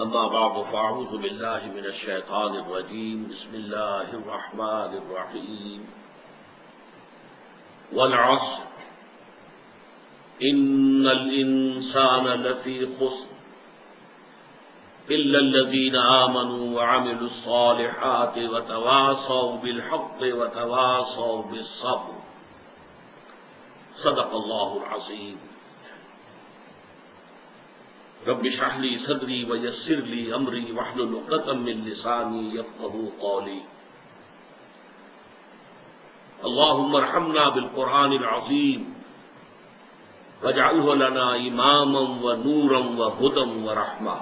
أما بعد فأعوذ بالله من الشيطان الرجيم بسم الله الرحمن الرحيم والعصر إن الإنسان لفي خسر إلا الذين آمنوا وعملوا الصالحات وتواصوا بالحق وتواصوا بالصبر صدق الله العظيم رب اشرح لي صدري ويسر لي امري واحلل عقدة من لساني يفقهوا قولي اللهم ارحمنا بالقرآن العظيم واجعله لنا اماما ونورا وهدى ورحمة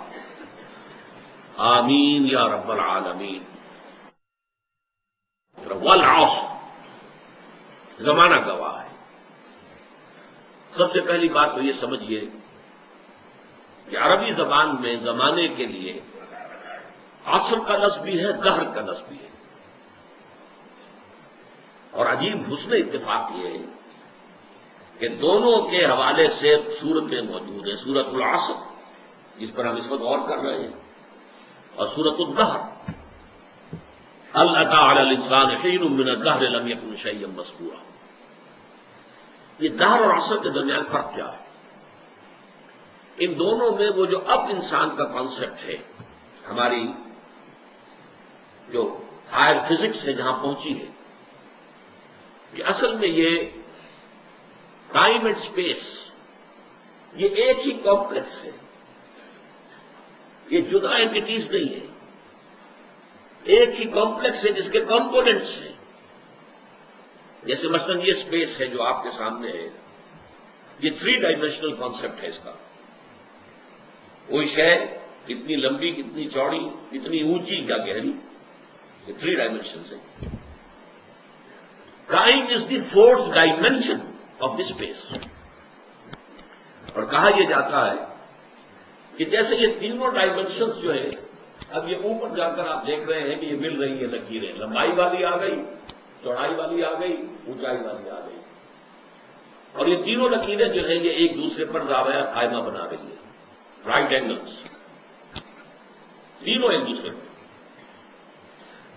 آمین یا رب العالمین. والعصر زمانہ گواہ ہے. سب سے پہلی بات تو یہ سمجھیے کہ عربی زبان میں زمانے کے لیے عصر کا لفظ بھی ہے، دہر کا لفظ بھی ہے. اور عجیب حسن اتفاق یہ ہے کہ دونوں کے حوالے سے صورتیں موجود ہیں. سورۃ العصر جس پر ہم اس وقت غور کر رہے ہیں، اور سورۃ الدہر هل أتى على الإنسان حين من الدهر لم يكن شيئا مذكورا. یہ دہر اور عصر کے درمیان فرق کیا ہے؟ ان دونوں میں وہ جو اب انسان کا کانسیپٹ ہے، ہماری جو ہائر فزکس ہے جہاں پہنچی ہے، کہ اصل میں یہ ٹائم اینڈ اسپیس یہ ایک ہی کمپلیکس ہے، یہ جدا اینٹیز نہیں ہے، ایک ہی کمپلیکس ہے جس کے کمپوننٹس ہیں. جیسے مثلا یہ اسپیس ہے جو آپ کے سامنے ہے، یہ 3 ڈائمینشنل کانسیپٹ ہے. اس کا کوئی شے کتنی لمبی، کتنی چوڑی، کتنی اونچی یا گہری، یہ 3 ڈائمینشنز ہیں. Time is the 4th dimension of the space. اور کہا یہ جاتا ہے کہ جیسے یہ تینوں ڈائمینشنز جو ہے، اب یہ اوپر جا کر آپ دیکھ رہے ہیں کہ یہ مل رہی ہے لکیریں، لمبائی والی آ گئی، چوڑائی والی آ گئی، اونچائی والی آ گئی، اور یہ تینوں لکیریں جو ہیں یہ ایک دوسرے پر زاویہ قائمہ بنا رہی ہیں، رائٹ اینگلس، تینوں ایک دوسرے پر.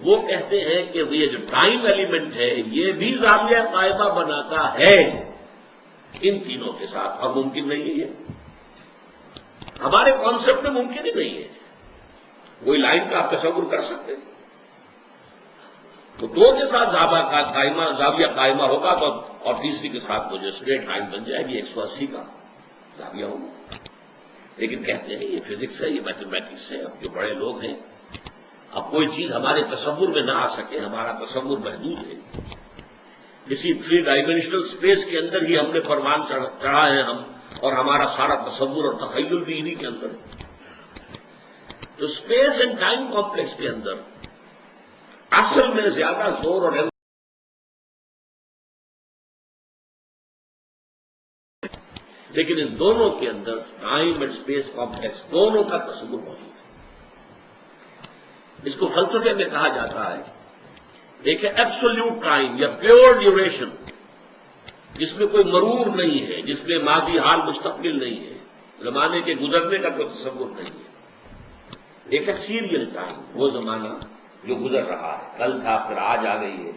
وہ کہتے ہیں کہ یہ جو ٹائم ایلیمنٹ ہے یہ بھی زاویہ قائمہ بناتا ہے ان تینوں کے ساتھ، اور ممکن نہیں ہے. یہ ہمارے کانسیپٹ میں ممکن ہی نہیں ہے. کوئی لائن کا آپ تصور کر سکتے ہیں؟ تو 2 کے ساتھ زاویہ قائمہ ہوگا تو، اور تیسری کے ساتھ وہ جو اسٹریٹ لائن بن جائے گی 180 کا زاویہ ہوگا. لیکن کہتے ہیں یہ فزکس ہے، یہ میتھمیٹکس ہے. اب جو بڑے لوگ ہیں، اب کوئی چیز ہمارے تصور میں نہ آ سکے، ہمارا تصور محدود ہے. کسی 3 ڈائمینشنل اسپیس کے اندر ہی ہم نے فرمان چڑھا ہے ہم، اور ہمارا سارا تصور اور تخیل بھی انہی کے اندر ہے. تو اسپیس اینڈ ٹائم کمپلیکس کے اندر اصل میں زیادہ زور اور لیکن ان دونوں کے اندر ٹائم اینڈ اسپیس کمپلیکس دونوں کا تصور موجود ہے. اس کو فلسفے میں کہا جاتا ہے ایک ایبسولوٹ ٹائم یا پیور ڈیوریشن، جس میں کوئی مرور نہیں ہے، جس میں ماضی حال مستقبل نہیں ہے، زمانے کے گزرنے کا کوئی تصور نہیں ہے. ایک ہے سیریل ٹائم، وہ زمانہ جو گزر رہا ہے، کل تھا پھر آج آ گئی ہے،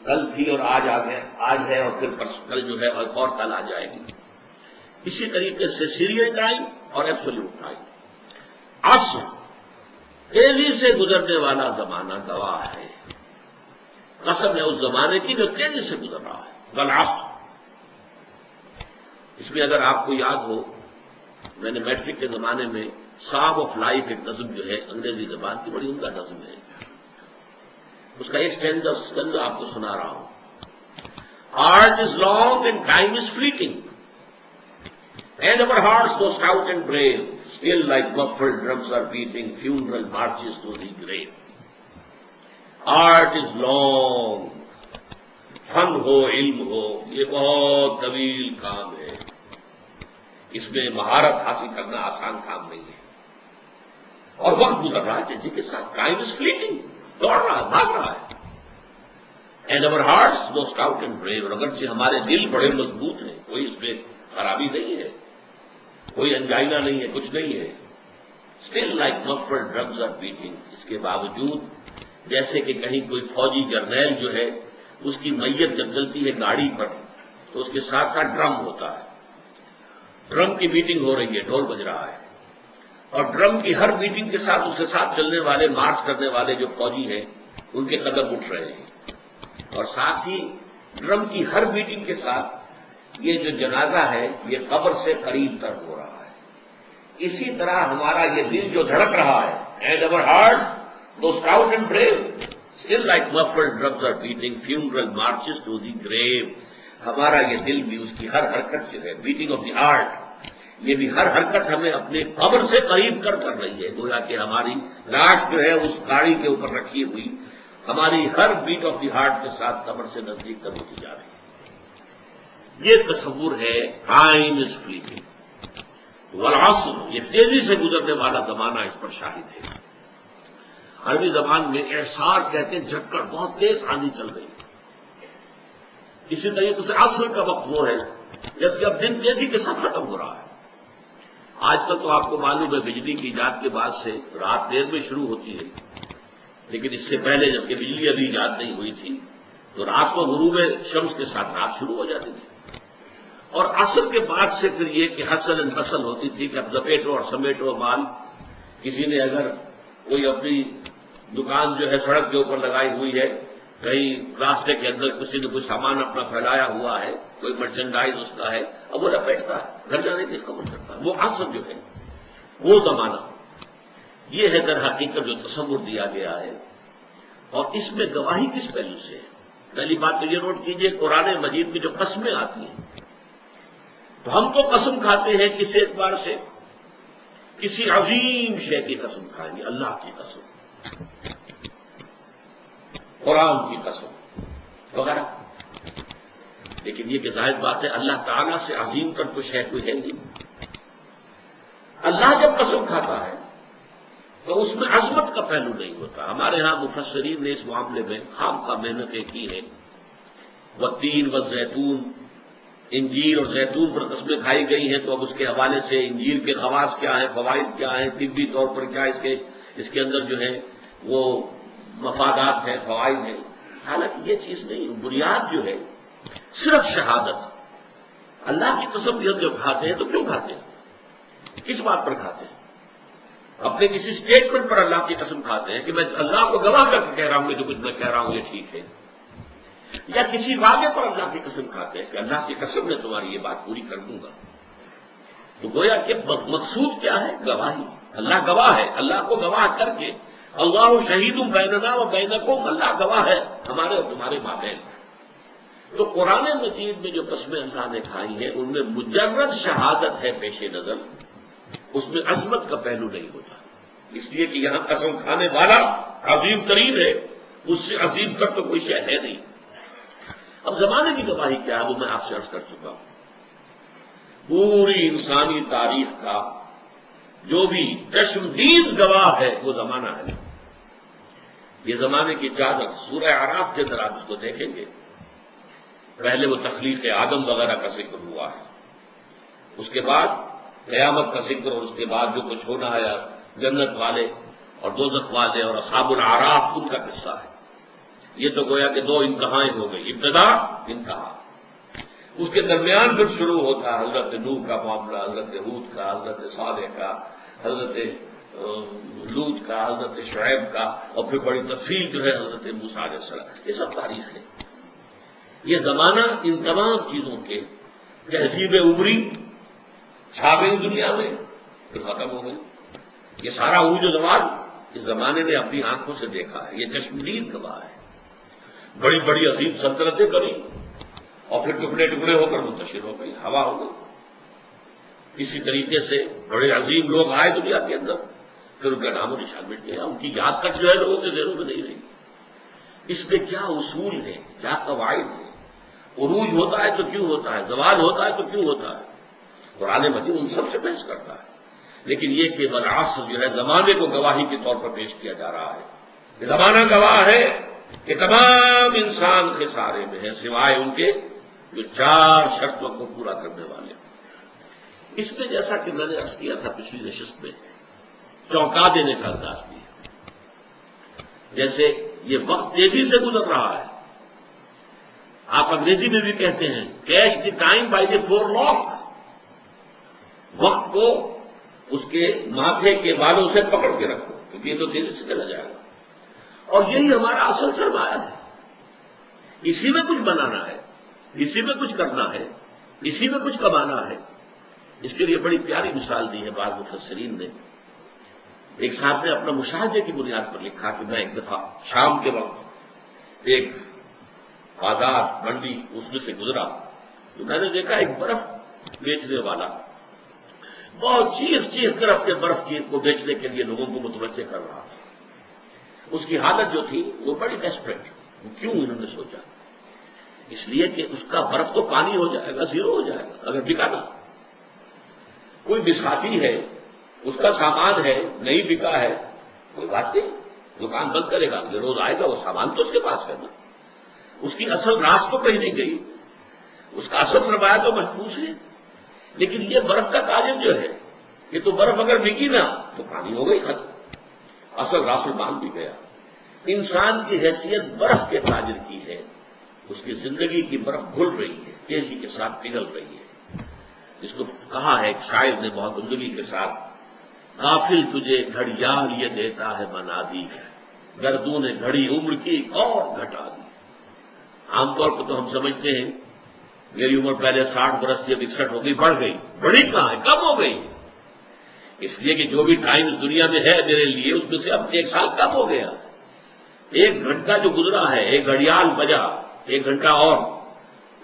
کل تھی اور آج آ گئے، آج ہے اور پھر کل جو ہے اور کل آ جائے گی. اسی طریقے سے سیریل ٹائم اور ایبسولوٹ ٹائم. عصر تیزی سے گزرنے والا زمانہ گواہ ہے، قسم ہے اس زمانے کی جو تیزی سے گزر رہا ہے. والعصر، اس میں اگر آپ کو یاد ہو، میں نے میٹرک کے زمانے میں سام آف لائف ایک نظم جو ہے انگریزی زبان کی بڑی عمدہ نظم ہے، اس کا ایک اسٹینزا آپ کو سنا رہا ہوں. Art is long and time is fleeting and our hearts do stout and brave still like muffled drums are beating funeral marches to the grave. Art is long, فن ہو علم ہو، یہ بہت طویل کام ہے. اس میں مہارت حاصل کرنا آسان کام نہیں ہے. اور وقت گزر رہا ہے تیزی کے ساتھ. ٹائم از فلیٹنگ، دوڑ رہا ہے، بھاگ رہا ہے. And our hearts do stout and brave, اور اگرچہ ہمارے دل بڑے مضبوط ہیں، کوئی اس میں خرابی نہیں ہے، کوئی انجائنا نہیں ہے، کچھ نہیں ہے، still like muffled drums are beating. اس کے باوجود جیسے کہ کہیں کوئی فوجی جرنیل جو ہے اس کی میت جب چلتی ہے گاڑی پر تو اس کے ساتھ ساتھ ڈرم ہوتا ہے. ڈرم کی بیٹنگ ہو رہی ہے، ڈھول بج رہا ہے، اور ڈرم کی ہر بیٹنگ کے ساتھ اس کے ساتھ چلنے والے مارچ کرنے والے جو فوجی ہیں ان کے قدم اٹھ رہے ہیں، اور ساتھ ہی ڈرم کی ہر بیٹنگ کے ساتھ یہ جو جنازہ ہے یہ قبر سے قریب تر ہو رہا ہے. اسی طرح ہمارا یہ دل جو دھڑک رہا ہے، and our heart though stout and brave still like muffled drums are beating funeral marches to the grave. ہمارا یہ دل بھی اس کی ہر حرکت جو ہے بیٹنگ آف دی ہارٹ، یہ بھی ہر حرکت ہمیں اپنے قبر سے قریب کر رہی ہے. گویا کہ ہماری لاش جو ہے اس گاڑی کے اوپر رکھی ہوئی ہماری ہر بیٹ آف دی ہارٹ کے ساتھ قبر سے نزدیک کر ہوتی جا رہی ہے. یہ تصور ہے ٹائم از فلیٹنگ والعصر، یہ تیزی سے گزرنے والا زمانہ اس پر شاہد ہے. عربی زبان میں اعصار کہتے ہیں جھکڑ، بہت تیز آندھی چل رہی ہے. اسی طریقے سے عصر کا وقت وہ ہے جبکہ اب دن تیزی کے ساتھ ختم ہو رہا ہے. آج کل تو آپ کو معلوم ہے بجلی کی ایجاد کے بعد سے رات دیر میں شروع ہوتی ہے، لیکن اس سے پہلے جبکہ بجلی ابھی ایجاد نہیں ہوئی تھی تو رات کو غروب شمس کے ساتھ رات شروع ہو جاتی تھی. اور عصر کے بعد سے پھر یہ کہ حسل نسل ہوتی تھی کہ اب لپیٹو اور سمیٹو مال. کسی نے اگر کوئی اپنی دکان جو ہے سڑک کے اوپر لگائی ہوئی ہے، کہیں راستے کے اندر کسی نے کوئی سامان اپنا پھیلایا ہوا ہے، کوئی مرچنڈائز اس کا ہے، اب وہ لپیٹتا ہے، گھر جانے کی خبر کرتا ہے. وہ عصر جو ہے وہ زمانہ، یہ ہے در حقیقت جو تصور دیا گیا ہے. اور اس میں گواہی کس پہلو سے ہے؟ پہلی بات تو یہ نوٹ کیجئے، قرآن مجید میں جو قسمیں آتی ہیں تو ہم تو قسم کھاتے ہیں کس اعتبار سے؟ کسی عظیم شے کی قسم کھائیں گے، اللہ کی قسم، قرآن کی قسم وغیرہ. لیکن یہ کہ ظاہر بات ہے اللہ تعالیٰ سے عظیم تر تو شے کوئی ہے نہیں. اللہ جب قسم کھاتا ہے تو اس میں عظمت کا پہلو نہیں ہوتا. ہمارے ہاں مفسرین نے اس معاملے میں خام خواہ محنتیں کی ہیں. والتین والزیتون، انجیر اور زیتون پر قسمیں کھائی گئی ہیں تو اب اس کے حوالے سے انجیر کے خواص کیا ہیں، فوائد کیا ہیں، طبی طور پر کیا اس کے اندر جو ہے وہ مفادات ہیں، فوائد ہیں. حالانکہ یہ چیز نہیں، بنیاد جو ہے صرف شہادت. اللہ کی قسم جب کھاتے ہیں تو کیوں کھاتے ہیں؟ کس بات پر کھاتے ہیں؟ اپنے کسی اسٹیٹمنٹ پر اللہ کی قسم کھاتے ہیں کہ میں اللہ کو گواہ کر کے کہہ رہا ہوں کہ جو کچھ میں کہہ رہا ہوں یہ ٹھیک ہے، یا کسی واقعے پر اللہ کی قسم کھاتے ہیں کہ اللہ کی قسم میں تمہاری یہ بات پوری کر دوں گا. تو گویا کہ مقصود کیا ہے؟ گواہی. اللہ گواہ ہے، اللہ کو گواہ کر کے اللہ شہید بیننا و بینکم، اللہ گواہ ہے ہمارے اور تمہارے مابین. تو قرآن مجید میں جو قسمیں اللہ نے کھائی ہیں ان میں مجرد شہادت ہے پیش نظر، اس میں عظمت کا پہلو نہیں ہوتا. اس لیے کہ یہاں قسم کھانے والا عظیم ترین ہے، اس سے عظیم تر تو کوئی شے ہے نہیں. اب زمانے کی گواہی کیا ہے وہ میں آپ سے عرض کر چکا ہوں. پوری انسانی تاریخ کا جو بھی چشمدید گواہ ہے وہ زمانہ ہے. یہ زمانے کی چادر سورہ اعراف کے اندر آپ اس کو دیکھیں گے. پہلے وہ تخلیق آدم وغیرہ کا ذکر ہوا ہے، اس کے بعد قیامت کا ذکر، اور اس کے بعد جو کچھ ہونا ہے جنت والے اور دوزخ والے اور اصحاب الاعراف ان کا قصہ ہے. یہ تو گویا کہ دو انتہائیں ہو گئی، ابتدا انتہا. اس کے درمیان پھر شروع ہوتا ہے حضرت نوح کا معاملہ، حضرت ہود کا، حضرت صالح کا، حضرت لوط کا، حضرت شعیب کا، اور پھر بڑی تفصیل جو ہے حضرت موسیٰ علیہ السلام. یہ سب تاریخ ہے. یہ زمانہ ان تمام چیزوں کے تہذیبیں ابری، چھا گئی دنیا میں، پھر ختم ہو گئی. یہ سارا عروج و زوال اس زمانے نے اپنی آنکھوں سے دیکھا ہے. یہ چشمدید گواہ ہے. بڑی بڑی عظیم سلطنتیں کری اور پھر ٹکڑے ٹکڑے ہو کر منتشر ہو گئی، ہوا ہو گئی. اسی طریقے سے بڑے عظیم لوگ آئے دنیا کے اندر، پھر ان کا نام و نشان مٹ گیا، ان کی یاد تک جو ہے لوگوں کے ذہنوں میں نہیں رہی. اس میں کیا اصول ہے، کیا قواعد ہے؟ عروج ہوتا ہے تو کیوں ہوتا ہے، زوال ہوتا ہے تو کیوں ہوتا ہے؟ قرآن مجید ان سب سے بحث کرتا ہے. لیکن یہ کہ بالعصر جو ہے زمانے کو گواہی کے طور پر پیش کیا جا رہا ہے. یہ زمانہ گواہ ہے کہ تمام انسان خسارے میں ہیں سوائے ان کے جو چار شرطوں کو پورا کرنے والے. اس میں جیسا کہ میں نے عرض کیا تھا پچھلی نشست میں چونکا دینے کا انداز بھی ہے. جیسے یہ وقت تیزی سے گزر رہا ہے. آپ انگریزی میں بھی کہتے ہیں catch the time by the forelock. وقت کو اس کے ماتھے کے بالوں سے پکڑ کے رکھو کیونکہ یہ تو تیزی سے چلا جائے گا. اور یہی ہمارا اصل سرمایہ ہے. اسی میں کچھ بنانا ہے, اسی میں کچھ کرنا ہے, اسی میں کچھ کمانا ہے. اس کے لیے بڑی پیاری مثال دی ہے بعض مفسرین نے. ایک صاحب نے اپنا مشاہدے کی بنیاد پر لکھا کہ میں ایک دفعہ شام کے وقت ایک بازار منڈی اس میں سے گزرا تو میں نے دیکھا ایک برف بیچنے والا بہت چیخ کر اپنے برف کو بیچنے کے لیے لوگوں کو متوجہ کر رہا تھا. اس کی حالت جو تھی وہ بڑی ڈیسپریٹ. کیوں انہوں نے سوچا اس لیے کہ اس کا برف تو پانی ہو جائے گا, زیرو ہو جائے گا اگر بکا نہ. کوئی بساتی ہے, اس کا سامان ہے, نہیں بکا ہے, کوئی بات نہیں, دکان بند کرے گا, اگلے روز آئے گا, وہ سامان تو اس کے پاس ہے نا. اس کی اصل راس تو کہیں نہیں گئی, اس کا اصل سرمایہ تو محفوظ ہے. لیکن یہ برف کا تاجر جو ہے, یہ تو برف اگر بکی نا تو پانی ہو گئی ختم, اصل راس المال بھی گیا. انسان کی حیثیت برف کے تاجر کی ہے. اس کی زندگی کی برف گھل رہی ہے, تیزی کے ساتھ پگھل رہی ہے. جس کو کہا ہے ایک شاعر نے بہت عمدگی کے ساتھ, غافل تجھے گھڑیال یہ دیتا ہے بنا دی, گردوں نے گھڑی عمر کی اور گھٹا دی. عام طور پر تو ہم سمجھتے ہیں میری عمر پہلے 60 برس تھی, اب 61 ہو گئی, بڑھ گئی. بڑی کہاں ہے, کم ہو گئی. اس لیے کہ جو بھی ٹائم اس دنیا میں ہے میرے لیے اس میں سے اب 1 سال کم ہو گیا. 1 گھنٹہ جو گزرا ہے, ایک گھڑیال بجا, 1 گھنٹہ اور,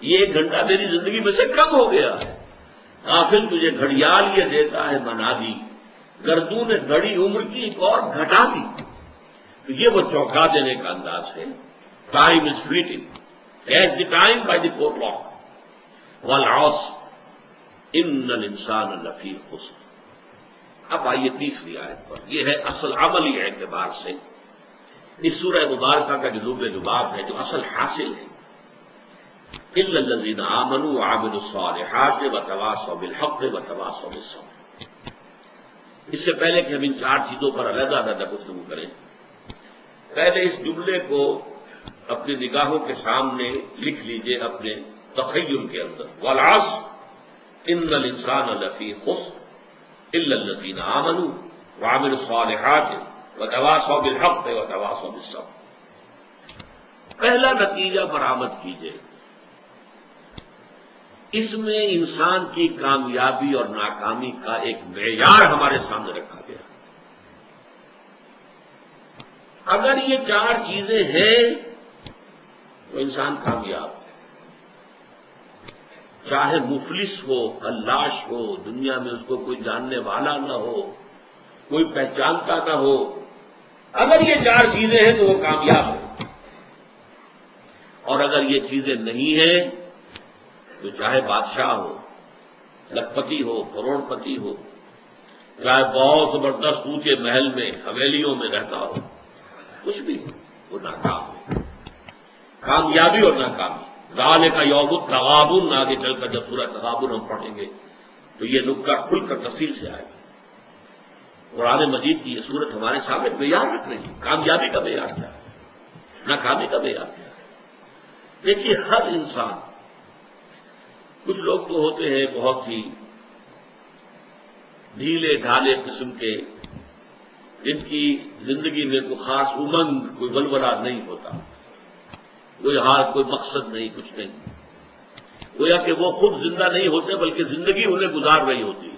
یہ 1 گھنٹہ میری زندگی میں سے کم ہو گیا ہے. غافل تجھے گھڑیال یہ دیتا ہے بنا دی, گردوں نے گھڑی عمر کی ایک اور گھٹا دی. تو یہ وہ چونکا دینے کا انداز ہے. Time is fleeting, catch the time by the forelock. والعصر ان الانسان لفی خسر. اب آئیے تیسری آیت پر. یہ ہے اصل عملی اعتبار سے اس سورہ مبارکہ کا جو لب لباب ہے, جو اصل حاصل ہے, الا الذین آمنوا وعملوا الصالحات وتواصوا بالحق وتواصوا بالصبر. اس سے پہلے کہ ہم ان 4 چیزوں پر علیحدہ گفتگو کریں, پہلے اس جملے کو اپنی نگاہوں کے سامنے لکھ لیجئے, اپنے تخیل کے اندر. والعصر ان الانسان لفی خسر الا الذین آمنوا وعملوا الصالحات وتواصوا بالحق وتواصوا بالصبر. پہلا نتیجہ برآمد کیجئے, اس میں انسان کی کامیابی اور ناکامی کا ایک معیار ہمارے سامنے رکھا گیا. اگر یہ 4 چیزیں ہیں تو انسان کامیاب ہے. چاہے مفلس ہو, خلاش ہو, دنیا میں اس کو کوئی جاننے والا نہ ہو, کوئی پہچانتا نہ ہو, اگر یہ 4 چیزیں ہیں تو وہ کامیاب ہے. اور اگر یہ چیزیں نہیں ہیں تو چاہے بادشاہ ہو, لکھپتی ہو, کروڑ پتی ہو, چاہے بہت زبردست اونچے محل میں حویلیوں میں رہتا ہو, کچھ بھی وہ ناکام ہے. کامیابی اور ناکامی, ذالک یوم التغابن, آگے چل کر جب سورہ تغابن ہم پڑھیں گے تو یہ نکتہ کھل کر تفصیل سے آئے گا. قرآن مجید کی یہ صورت ہمارے سامنے معیار رکھ رہی ہے. کامیابی کا معیار کیا ہے, ناکامی کا معیار کیا ہے. دیکھیے ہر انسان, کچھ لوگ تو ہوتے ہیں بہت ہی ڈھیلے ڈھالے قسم کے, جن کی زندگی میں کوئی خاص امنگ, کوئی ولولہ نہیں ہوتا, کوئی حال, کوئی مقصد نہیں, کچھ نہیں. گویا کہ وہ خود زندہ نہیں ہوتے بلکہ زندگی انہیں گزار رہی ہوتی ہے.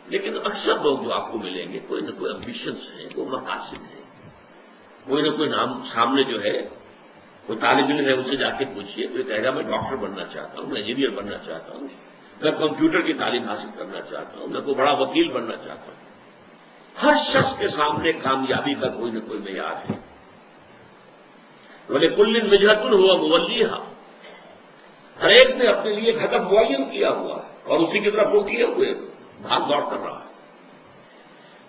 لیکن اکثر لوگ جو آپ کو ملیں گے کوئی نہ کوئی امبیشنس ہیں, کوئی مقاصد ہیں, کوئی نہ کوئی نام سامنے جو ہے. کوئی طالب علم ہے, ان سے جا کے پوچھیے تو یہ کہے گا میں ڈاکٹر بننا چاہتا ہوں, میں انجینئر بننا چاہتا ہوں, میں کمپیوٹر کی تعلیم حاصل کرنا چاہتا ہوں, میں کوئی بڑا وکیل بننا چاہتا ہوں. ہر شخص کے سامنے کامیابی کا کوئی نہ کوئی معیار ہے. وَلِكُلٍّ وِجْهَةٌ هُوَ مُوَلِّيهَا, ہر ایک نے اپنے لیے ایک ہدف معین کیا ہوا ہے اور اسی کی طرف وہ کیے ہوئے بھاگ دوڑ کر رہا ہے.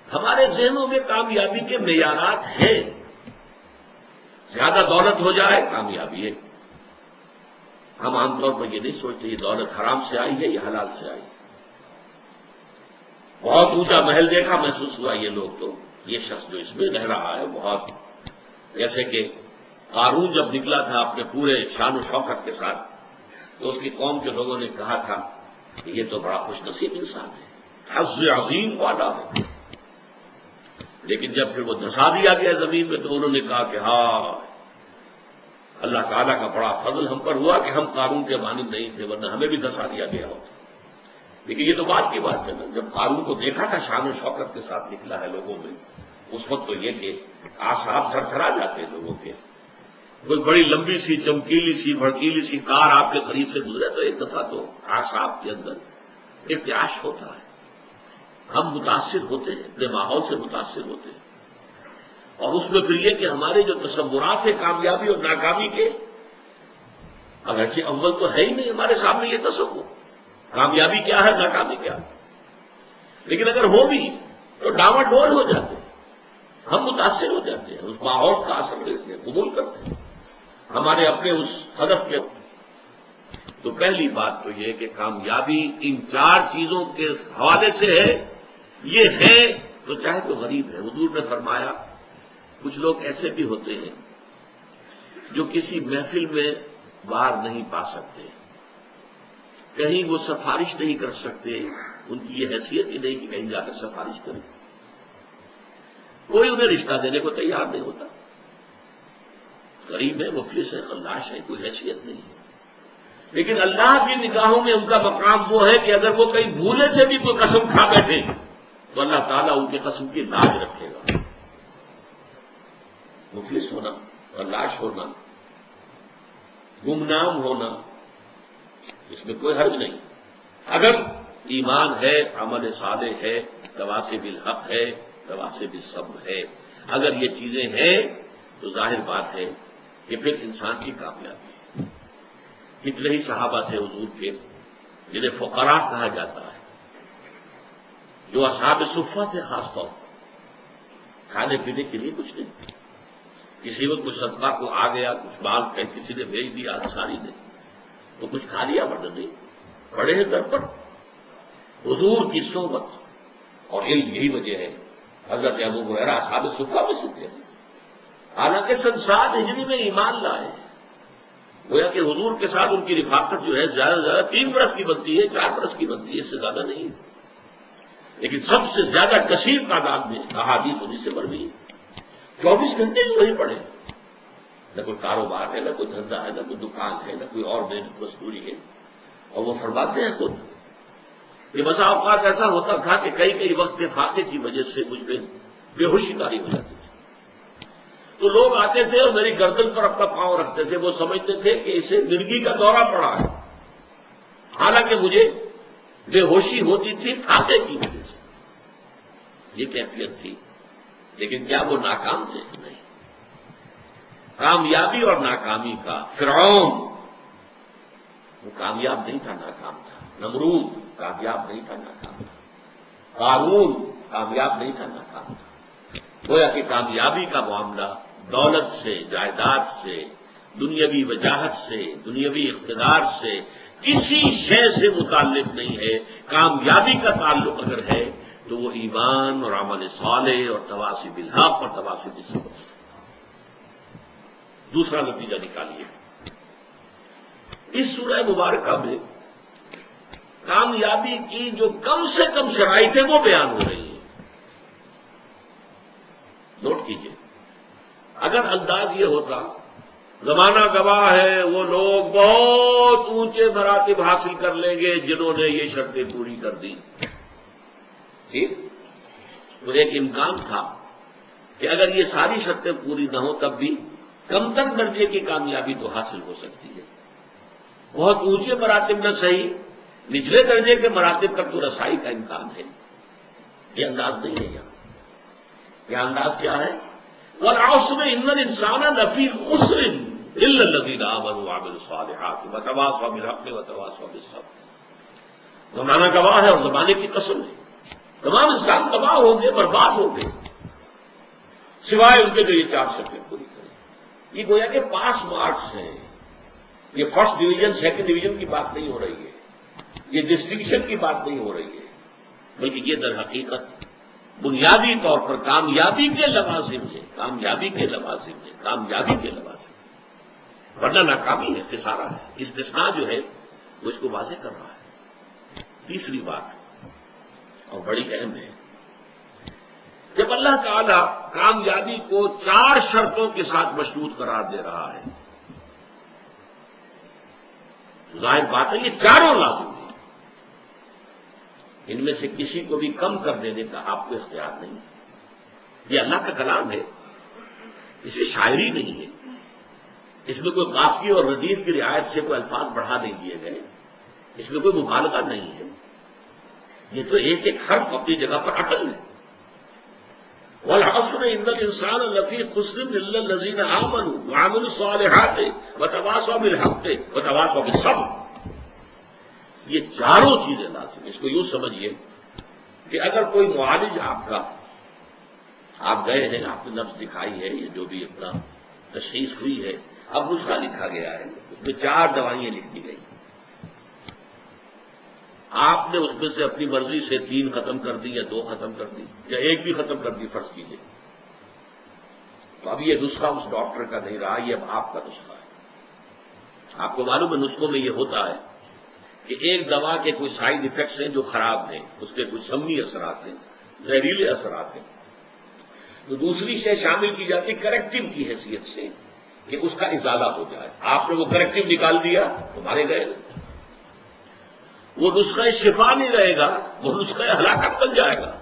ہمارے ذہنوں میں کامیابی کے معیارات ہیں. زیادہ دولت ہو جائے کامیابی ہے. ہم عام طور پر یہ نہیں سوچتے یہ دولت حرام سے آئی ہے یا حلال سے آئی ہے. بہت اونچا محل دیکھا، محسوس ہوا یہ لوگ تو یہ شخص جو اس میں رہ رہا ہے بہت، جیسے کہ قارون جب نکلا تھا اپنے پورے شان و شوکت کے ساتھ تو اس کی قوم کے لوگوں نے کہا تھا کہ یہ تو بڑا خوش نصیب انسان ہے، حظ عظیم والا ہے، لیکن جب پھر وہ دھسا دیا گیا زمین میں تو انہوں نے کہا کہ ہاں اللہ تعالیٰ کا بڑا فضل ہم پر ہوا کہ ہم قارون کے مانند نہیں تھے، ورنہ ہمیں بھی دھسا دیا گیا ہوتا۔ لیکن یہ تو بات کی بات ہے نا، جب قارون کو دیکھا تھا شان و شوکت کے ساتھ نکلا ہے لوگوں میں، اس وقت تو یہ کہ اعصاب تھرتھرا جاتے ہیں لوگوں کے۔ کوئی بڑی لمبی سی چمکیلی سی بھڑکیلی سی کار آپ کے قریب سے گزرے تو ایک دفعہ تو اعصاب کے اندر ارتعاش ہوتا ہے، ہم متاثر ہوتے ہیں، اپنے ماحول سے متاثر ہوتے ہیں، اور اس میں پھر یہ کہ ہمارے جو تصورات ہیں کامیابی اور ناکامی کے، اگرچہ اول تو ہے ہی نہیں ہمارے سامنے یہ تصور کامیابی کیا ہے ناکامی کیا ہے، لیکن اگر ہو بھی تو ڈاواڈول ہو جاتے ہیں، ہم متاثر ہو جاتے ہیں، اس ماحول کا اثر لیتے ہیں، قبول کرتے ہیں ہمارے اپنے اس ہدف کے۔ تو پہلی بات تو یہ کہ کامیابی ان چار چیزوں کے حوالے سے ہے، یہ ہے تو چاہے تو غریب ہے۔ حضور نے فرمایا کچھ لوگ ایسے بھی ہوتے ہیں جو کسی محفل میں بار نہیں پا سکتے، کہیں وہ سفارش نہیں کر سکتے، ان کی یہ حیثیت ہی نہیں کہ کہیں جا کر سفارش کریں، کوئی انہیں رشتہ دینے کو تیار نہیں ہوتا، غریب ہے، مفلس ہے، خلاش ہے، کوئی حیثیت نہیں ہے، لیکن اللہ کی نگاہوں میں ان کا مقام وہ ہے کہ اگر وہ کہیں بھولے سے بھی کوئی قسم کھا بیٹھے تو اللہ تعالیٰ ان کی قسم کی لاج رکھے گا۔ مفلس ہونا، خلاش ہونا، گمنام ہونا، اس میں کوئی حرج نہیں، اگر ایمان ہے، عمل صالح ہے، تواصی بالحق ہے، تواصی بالصبر ہے، اگر یہ چیزیں ہیں تو ظاہر بات ہے کہ پھر انسان کی کامیابی ہے۔ کتنے ہی صحابہ تھے حضور کے جنہیں فقراء کہا جاتا ہے، جو اصحاب صفہ تھے، خاص طور پر کھانے پینے کے لیے کچھ نہیں، کسی وقت کچھ صدقہ کو آ گیا، کچھ مال کسی نے بھیج دیا انصاری نے تو کچھ کھا لیا، ورنہ نہیں، پڑے ہیں در پر۔ حضور کی صحبت اور علم یہی وجہ ہے حضرت ابو ہریرہ اصحاب صفہ میں سے تھے، حالانکہ 7 ہجری میں ایمان لائے، گویا کہ حضور کے ساتھ ان کی رفاقت جو ہے زیادہ سے زیادہ 3 برس کی بنتی ہے، 4 برس کی بنتی ہے، اس سے زیادہ نہیں، لیکن سب سے زیادہ کثیر تعداد میں احادیث انہیں سے مروی، 24 گھنٹے جو وہی پڑے، نہ کوئی کاروبار ہے، نہ کوئی دھندا ہے، نہ کوئی دکان ہے، نہ کوئی اور محنت مزدوری ہے، اور وہ فرماتے ہیں خود کہ بسا اوقات ایسا ہوتا تھا کہ کئی وقت کے فاقے کی وجہ سے مجھ میں بے ہوشی طاری ہو جاتی تھی، تو لوگ آتے تھے اور میری گردن پر اپنا پاؤں رکھتے تھے، وہ سمجھتے تھے کہ اسے مرگی کا دورہ پڑا ہے، حالانکہ مجھے بے ہوشی ہوتی تھی فاقے کی وجہ سے، یہ کیفیت تھی، لیکن کیا وہ ناکام تھے؟ نہیں، کامیابی اور ناکامی کا فرعون وہ کامیاب نہیں تھا، ناکام تھا، نمرود کامیاب نہیں تھا، ناکام تھا، قارون کامیاب نہیں تھا، ناکام تھا۔ گویا کہ کامیابی کا معاملہ دولت سے، جائیداد سے، دنیاوی وجاہت سے، دنیاوی اقتدار سے، کسی شے سے متعلق نہیں ہے، کامیابی کا تعلق اگر ہے تو وہ ایمان اور عمل صالح اور تواصی بالحق اور تواصی بالصبر سے۔ دوسرا نتیجہ نکالیے، اس سورہ مبارکہ میں کامیابی کی جو کم سے کم شرائط ہیں وہ بیان ہو رہی ہیں، نوٹ کیجئے، اگر انداز یہ ہوتا زمانہ گواہ ہے وہ لوگ بہت اونچے مراتب حاصل کر لیں گے جنہوں نے یہ شرطیں پوری کر دی، ٹھیک، تو ایک امکان تھا کہ اگر یہ ساری شرطیں پوری نہ ہوں تب بھی کم تر درجے کی کامیابی تو حاصل ہو سکتی ہے، بہت اونچے مراتب نہ صحیح، نچلے درجے کے مراتب تک تو رسائی کا امکان ہے، یہ انداز نہیں ہے یہاں، یہ انداز کیا ہے؟ وَالْعَصْرِ إِنَّ الْإِنسَانَ لَفِي خُسْرٍ إِلَّا الَّذِينَ آمَنُوا وَعَمِلُوا الصَّالِحَاتِ وَتَوَاصَوْا بِالْحَقِّ وَتَوَاصَوْا بِالصَّبْرِ۔ زمانہ گواہ ہے اور زمانے کی قسم ہے، تمام انسان تباہ ہوں گے، برباد ہوں گے، سوائے ان کے جو یہ 4 شرطیں پوری کریں۔ یہ گویا کہ پاس مارکس ہیں، یہ فرسٹ ڈویژن سیکنڈ ڈویژن کی بات نہیں ہو رہی ہے، یہ ڈسٹنکشن کی بات نہیں ہو رہی ہے، بلکہ یہ در حقیقت بنیادی طور پر کامیابی کے لوازم ہے، کامیابی کے لوازم ہے، کامیابی کے لوازم ہے، ورنہ ناکامی ہے، خسارہ ہے۔ استثناء جو ہے وہ اس کو واضح کر رہا ہے۔ تیسری بات اور بڑی اہم ہے، جب اللہ تعالی کامیابی کو 4 شرطوں کے ساتھ مشروط قرار دے رہا ہے، ظاہر بات ہے یہ چاروں لازم ہیں، ان میں سے کسی کو بھی کم کر دینے کا آپ کو اختیار نہیں ہے۔ یہ اللہ کا کلام ہے، اس میں شاعری نہیں ہے، اس میں کوئی قافیے اور ردیف کی رعایت سے کوئی الفاظ بڑھا نہیں دیے گئے، اس میں کوئی مبالغہ نہیں ہے، یہ تو ایک ایک حرف اپنی جگہ پر اٹل ہے۔ وَالْعَصْرِ إِنَّ الْإِنسَانَ لَفِي خُسْرٍ إِلَّا الَّذِينَ آمَنُوا وَعَمِلُوا الصَّالِحَاتِ وَتَوَاصَوْا بِالْحَقِّ وَتَوَاصَوْا بِالصَّبْرِ، یہ چاروں چیزیں لازم ہیں۔ اس کو یوں سمجھیے کہ اگر کوئی معالج آپ کا، آپ گئے ہیں، آپ نے نبض دکھائی ہے، یہ جو بھی اپنا تشخیص ہوئی ہے، اب نسخہ لکھا گیا ہے، اس میں 4 دوائیں لکھ دی گئی، آپ نے اس میں سے اپنی مرضی سے 3 ختم کر دی یا 2 ختم کر دی یا 1 بھی ختم کر دی فرض کیجیے، تو اب یہ نسخہ اس ڈاکٹر کا نہیں رہا، یہ اب آپ کا نسخہ ہے۔ آپ کو معلوم ہے نسخوں میں یہ ہوتا ہے کہ ایک دوا کے کچھ سائیڈ ایفیکٹس ہیں جو خراب ہیں، اس کے کچھ سمی اثرات ہیں، زہریلے اثرات ہیں، تو دوسری شے شامل کی جاتی کریکٹو کی حیثیت سے کہ اس کا ازالہ ہو جائے۔ آپ نے وہ کریکٹو نکال دیا تو مارے گئے، وہ نسخہ شفا نہیں رہے گا، وہ نسخہ ہلاکت بن جائے گا۔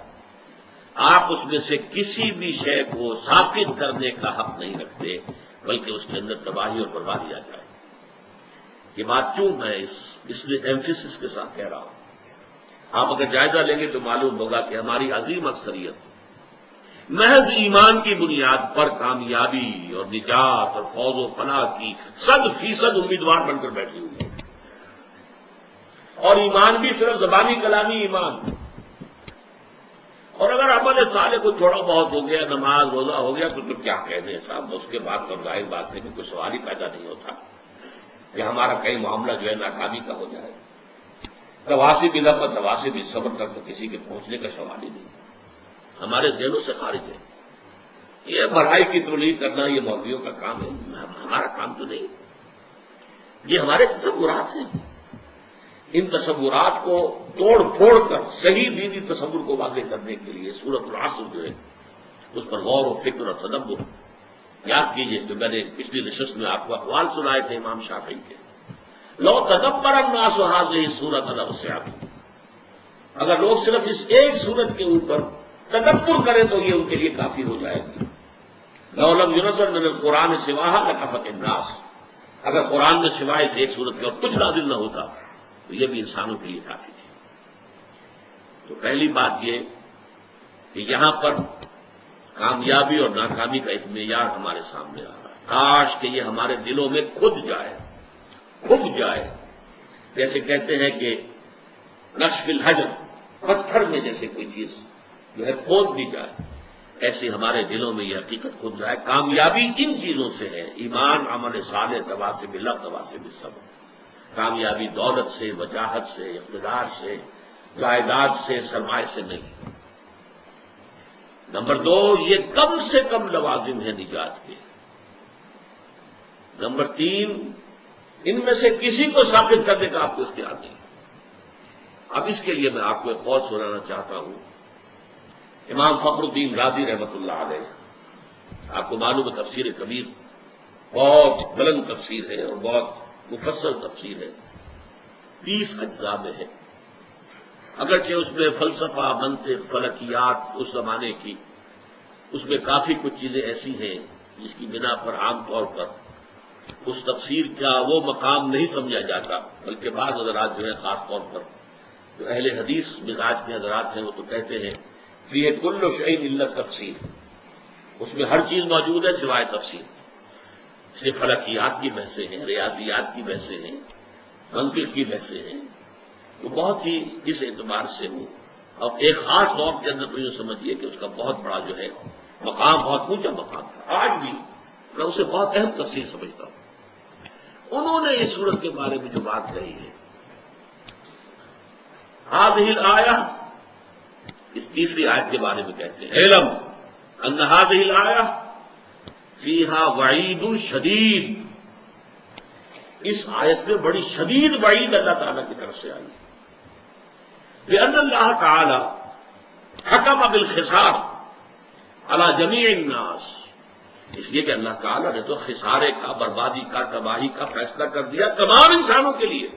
آپ اس میں سے کسی بھی شے کو ثابت کرنے کا حق نہیں رکھتے، بلکہ اس کے اندر تباہی اور بربادی آ جائے۔ یہ بات کیوں میں اس لیے ایمفیسس کے ساتھ کہہ رہا ہوں، آپ اگر جائزہ لیں گے تو معلوم ہوگا کہ ہماری عظیم اکثریت محض ایمان کی بنیاد پر کامیابی اور نجات اور فوز و فلاح کی 100% امیدوار بن کر بیٹھی ہوئی ہے، اور ایمان بھی صرف زبانی کلامی ایمان، اور اگر عمل صالح کو تھوڑا بہت ہو گیا، نماز روزہ ہو گیا تو کیا کہنے صاحب، اس کے بعد تو ظاہر بات ہے کہ کوئی سوال ہی پیدا نہیں ہوتا کہ ہمارا کئی معاملہ جو ہے ناکامی کا ہو جائے۔ تواسی بھی لفظ تواسی بھی صبر تک تو کسی کے پہنچنے کا سوال ہی نہیں، ہمارے ذہنوں سے خارج ہے۔ یہ بڑھائی کی تبلیغ کرنا یہ مولویوں کا کام ہے، ہمارا کام تو نہیں، یہ ہمارے تصورات ہیں۔ ان تصورات کو توڑ پھوڑ کر صحیح دینی تصور کو واضح کرنے کے لیے سورۃ العصر جو ہے اس پر غور و فکر اور تدبر یاد کیجیے، جو میں نے پچھلی نشست میں آپ کو اقوال سنائے تھے امام شافعی کے، لو تدبر الناس هذه السورۃ لوسعت، اگر لوگ صرف اس ایک سورت کے اوپر تدبر کریں تو یہ ان کے لیے کافی ہو جائے گی۔ لو لم ينزل من القرآن سواها لكفت الناس، اگر قرآن میں سوائے اس ایک سورت کے اور کچھ نازل نہ ہوتا تو یہ بھی انسانوں کے لیے کافی تھی۔ تو پہلی بات یہ کہ یہاں پر کامیابی اور ناکامی کا ایک معیار ہمارے سامنے آ رہا ہے، کاش کہ یہ ہمارے دلوں میں کھد جائے، جیسے کہتے ہیں کہ نشف الحجر، پتھر میں جیسے کوئی چیز جو ہے کھود دی جائے، ایسے ہمارے دلوں میں یہ حقیقت کھد جائے۔ کامیابی ان چیزوں سے ہے، ایمان، عمل صالح، تواصی بالحق، تواصی بالصبر۔ کامیابی دولت سے، وجاہت سے، اقتدار سے، جائیداد سے، سرمایہ سے نہیں۔ نمبر 2، یہ کم سے کم لوازم ہے نجات کے۔ نمبر 3، ان میں سے کسی کو ثابت کرنے کا آپ کو اختیار نہیں۔ اب اس کے لیے میں آپ کو ایک قول سنانا چاہتا ہوں، امام فخر الدین رازی رحمۃ اللہ علیہ، آپ کو معلوم ہے تفسیر کبیر بہت بلند تفسیر ہے اور بہت مفصل تفسیر ہے، 30 اجزاء میں ہے، اگرچہ اس میں فلسفہ، منطق، فلکیات اس زمانے کی، اس میں کافی کچھ چیزیں ایسی ہیں جس کی بنا پر عام طور پر اس تفسیر کا وہ مقام نہیں سمجھا جاتا، بلکہ بعض حضرات جو ہے خاص طور پر جو اہل حدیث مزاج کے حضرات ہیں وہ تو کہتے ہیں فیہ کل شیء الا تفسیر، اس میں ہر چیز موجود ہے سوائے تفسیر۔ اس لیے فلکیات کی بحثیں ہیں، ریاضیات کی بحثیں ہیں، منطق کی بحثیں ہیں، وہ بہت ہی اس اعتبار سے ہو، اور ایک خاص دور کے اندر تو یہ سمجھیے کہ اس کا بہت بڑا جو ہے مقام، بہت اونچا مقام تھا، آج بھی میں اسے بہت اہم تفسیر سمجھتا ہوں۔ انہوں نے اس صورت کے بارے میں جو بات کہی ہے، هذه الآية اس تیسری آیت کے بارے میں کہتے ہیں علم ان هذه الآیہ فیہا وعید شدید، اس آیت میں بڑی شدید وعید اللہ تعالیٰ کی طرف سے آئی ہے، بأن اللہ تعالی حکم بالخسار علی جمیع الناس، اس لیے کہ اللہ تعالیٰ نے تو خسارے کا، بربادی کا، تباہی کا فیصلہ کر دیا تمام انسانوں کے لیے،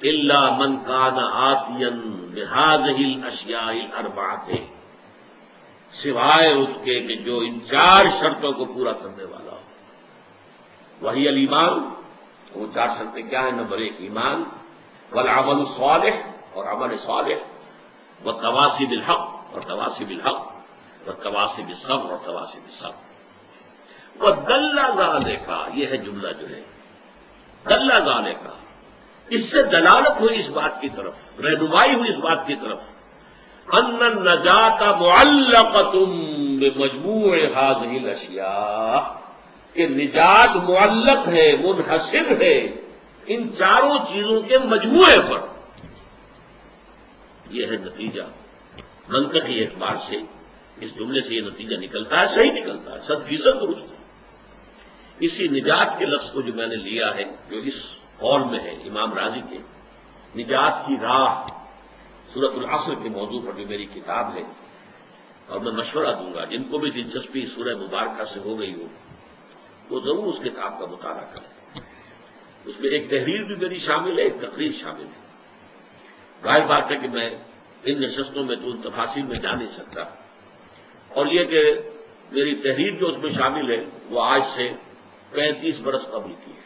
الا من کان آتیا بہذہ الاشیاء الاربعۃ، سوائے اس کے کہ جو ان 4 شرطوں کو پورا کرنے والا ہو، وہی الایمان، وہ 4 شرطیں کیا ہیں؟ نمبر 1 ایمان، والعمل الصالح، اور عمل صالح، والتواصی بالحق، اور تواصی بالحق، والتواصی بالصبر، اور تواصی بالصبر، ودل ذالک، یہ ہے جملہ جو ہے دل ذالک، اس سے دلالت ہوئی اس بات کی طرف، رہنمائی ہوئی اس بات کی طرف، ان النجاۃ معلقۃ بمجموع هذه الاشیاء، کہ نجات معلق ہے، منحصر ہے ان 4 چیزوں کے مجموعے پر۔ یہ ہے نتیجہ، منطقی اعتبار سے اس جملے سے یہ نتیجہ نکلتا ہے، صحیح نکلتا ہے، 100% درست ہے۔ اسی نجات کے لفظ کو جو میں نے لیا ہے، جو اس قول میں ہے امام راضی کے، نجات کی راہ، سورۃ العصر کے موضوع پر جو میری کتاب ہے، اور میں مشورہ دوں گا جن کو بھی دلچسپی سورہ مبارکہ سے ہو گئی ہو وہ ضرور اس کتاب کا مطالعہ کریں۔ اس میں ایک تحریر بھی میری شامل ہے، ایک تقریر شامل ہے۔ ظاہر بات ہے کہ میں ان نشستوں میں تو ان تفاصیل میں جا نہیں سکتا، اور یہ کہ میری تحریر جو اس میں شامل ہے وہ آج سے 35 برس قبل کی ہے،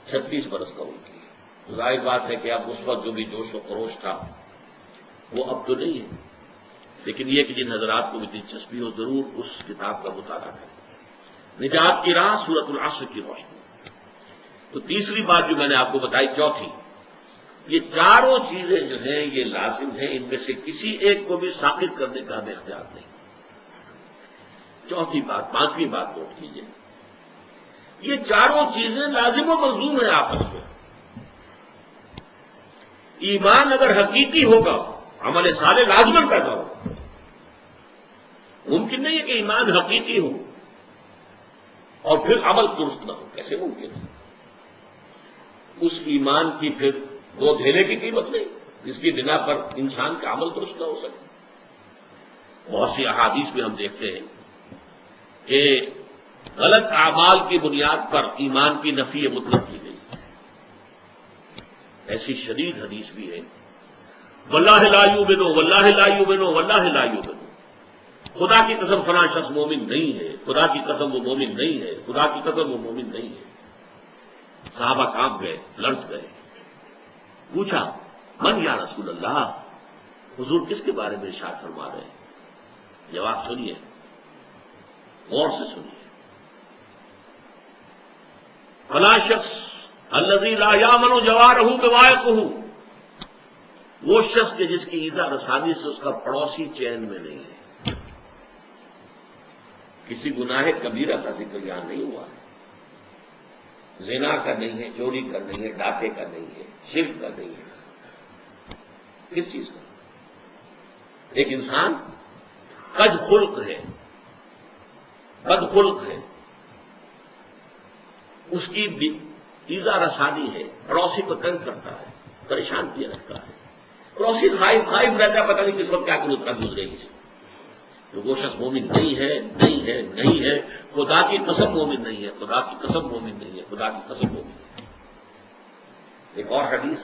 36 برس قبل کی ہے۔ تو ظاہر بات ہے کہ اب اس وقت جو بھی جوش و خروش تھا وہ اب تو نہیں ہے، لیکن یہ کہ جن حضرات کو بھی دلچسپی ہو ضرور اس کتاب کا مطالعہ کریں۔ نجات کی راہ، سورۃ العصر کی روشنی۔ تو تیسری بات جو میں نے آپ کو بتائی، چوتھی، یہ 4 چیزیں جو ہیں یہ لازم ہیں، ان میں سے کسی ایک کو بھی ساقط کرنے کا ہمیں اختیار نہیں۔ چوتھی بات، 5ویں بات نوٹ کیجیے، یہ 4 چیزیں لازم و ملزوم ہیں آپس میں۔ ایمان اگر حقیقی ہوگا عمل صالح لازماً پیدا ہوگا۔ ممکن نہیں ہے کہ ایمان حقیقی ہو اور پھر عمل درست نہ ہو، کیسے ممکن ہے؟ اس ایمان کی پھر 2 دھیلے کی قیمت نہیں جس کی بنا پر انسان کا عمل درست نہ ہو سکے۔ بہت سی احادیث میں ہم دیکھتے ہیں کہ غلط اعمال کی بنیاد پر ایمان کی نفی مطلق کی گئی، ایسی شدید حدیث بھی ہے، واللہ لا یؤمن، واللہ لا یؤمن، واللہ لا یؤمن، خدا کی قسم فلاں شخص مومن نہیں ہے، خدا کی قسم وہ مومن نہیں ہے، خدا کی قسم وہ مومن نہیں ہے۔ صحابہ کانپ گئے، لرز گئے، پوچھا من یا رسول اللہ، حضور کس کے بارے میں ارشاد فرما رہے ہیں؟ جواب سنیے، غور سے سنیے، فلاں شخص الذی لا یامن جوارہ بوائقہ، وہ شخص کہ جس کی ایذا رسانی سے اس کا پڑوسی چین میں نہیں ہے۔ کسی گناہ کبیرہ کا ذکر یہاں نہیں ہوا ہے، زنا کا نہیں ہے، چوری کا نہیں ہے، ڈاکے کا نہیں ہے، شرک کا نہیں ہے، کس چیز کا؟ ایک انسان قد خلق ہے، بد خلق ہے، اس کی ایذا رسانی ہے، پڑوسی کو تنگ کرتا ہے، پریشان کیا رکھتا ہے، پڑوسی خائف رہتا ہے، پتہ نہیں کس وقت کیا گزرے گی، تو وہ شخص مومن نہیں ہے، نہیں ہے، نہیں ہے، خدا کی قسم مومن نہیں ہے، خدا کی قسم مومن نہیں ہے، خدا کی قسم مومن نہیں ہے۔ ایک اور حدیث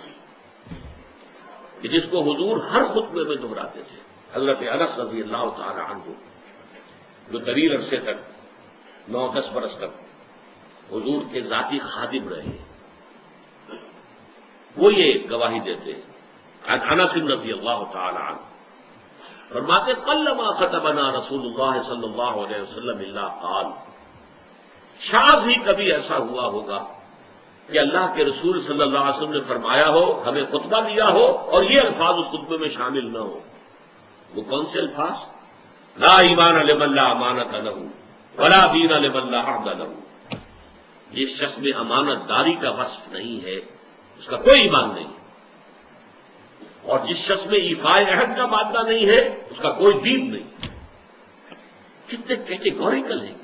کہ جس کو حضور ہر خطبے میں دہراتے تھے، حضرت انس رضی اللہ تعالی عنہ، جو طویل عرصے تک 9-10 برس تک حضور کے ذاتی خادم رہے، وہ یہ گواہی دیتے ہیں، انس رضی اللہ تعالی عنہ فرماتے قلما خطبنا رسول اللہ صلی اللہ علیہ وسلم الا قال، شاذ ہی کبھی ایسا ہوا ہوگا کہ اللہ کے رسول صلی اللہ علیہ وسلم نے فرمایا ہو، ہمیں خطبہ دیا ہو اور یہ الفاظ اس خطبے میں شامل نہ ہو۔ وہ کون سے الفاظ؟ لا ایمان لمن لا امانت لہ ولا دین لمن لا عہد لہ، یہ شخص میں امانت داری کا وصف نہیں ہے، اس کا کوئی ایمان نہیں، اور جس شخص میں ایفائے عہد کا مادہ نہیں ہے اس کا کوئی دین نہیں. کتنے کیٹیگوریکل ہیں.